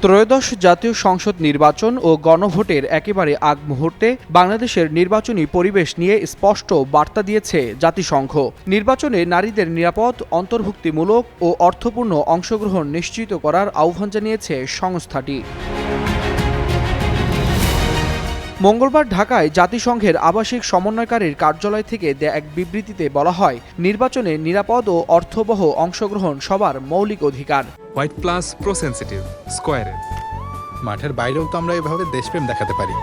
ত্রয়োদশ জাতীয় সংসদ নির্বাচন ও গণভোটের একেবারে আগ মুহূর্তে বাংলাদেশের নির্বাচনী পরিবেশ নিয়ে স্পষ্ট বার্তা দিয়েছে জাতিসংঘ। নির্বাচনে নারীদের নিরাপদ, অন্তর্ভুক্তিমূলক ও অর্থপূর্ণ অংশগ্রহণ নিশ্চিত করার আহ্বান জানিয়েছে সংস্থাটি। মঙ্গলবার ঢাকায় জাতিসংঘের আবাসিক সমন্বয়কারীর কার্যালয় থেকে দেয়া এক বিবৃতিতে বলা হয়, নির্বাচনে নিরাপদ ও অর্থবহ অংশগ্রহণ সবার মৌলিক অধিকার। হোয়াইট প্লাস প্রোসেনসিটিভ স্কোয়ারে মাঠের বাইরেও তো আমরা এভাবে দেশপ্রেম দেখাতে পারি।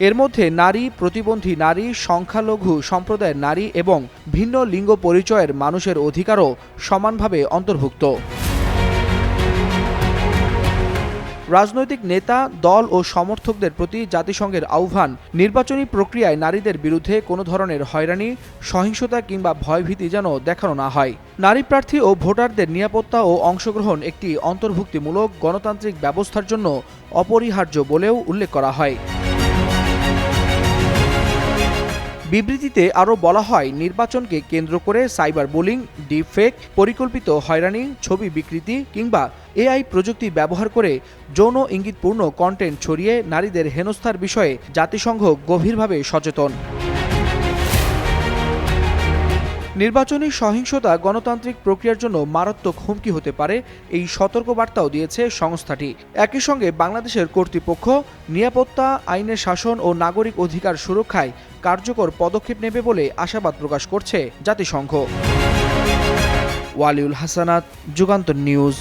এর মধ্যে নারী, প্রতিবন্ধী নারী, সংখ্যালঘু সম্প্রদায়ের নারী এবং ভিন্ন লিঙ্গ পরিচয়ের মানুষের অধিকারও সমানভাবে অন্তর্ভুক্ত। রাজনৈতিক নেতা, দল ও সমর্থকদের প্রতি জাতিসংঘের আহ্বান, নির্বাচনী প্রক্রিয়ায় নারীদের বিরুদ্ধে কোনো ধরনের হয়রানি, সহিংসতা কিংবা ভয়ভীতি যেন দেখানো না হয়। নারী প্রার্থী ও ভোটারদের নিরাপত্তা ও অংশগ্রহণ একটি অন্তর্ভুক্তিমূলক গণতান্ত্রিক ব্যবস্থার জন্য অপরিহার্য বলেও উল্লেখ করা হয়। বিবৃতিতে আরও বলা হয়, নির্বাচনকে কেন্দ্র করে সাইবার বুলিং, ডিপফেক, পরিকল্পিত হয়রানি, ছবি বিকৃতি কিংবা এআই প্রযুক্তি ব্যবহার করে যৌন ইঙ্গিতপূর্ণ কন্টেন্ট ছড়িয়ে নারীদের হেনস্থার বিষয়ে জাতিসংঘ গভীরভাবে সচেতন। নির্বাচনী সহিংসতা গণতান্ত্রিক প্রক্রিয়ার জন্য মারাত্মক হুমকি হতে পারে, এই সতর্কবার্তাও দিয়েছে সংস্থাটি। একই সঙ্গে বাংলাদেশের কর্তৃপক্ষ নিরাপত্তা, আইনের শাসন ও নাগরিক অধিকার সুরক্ষায় কার্যকর পদক্ষেপ নেবে বলে আশাবাদ প্রকাশ করছে জাতিসংঘ। ওয়ালিউল হাসানাত, যুগান্তর নিউজ।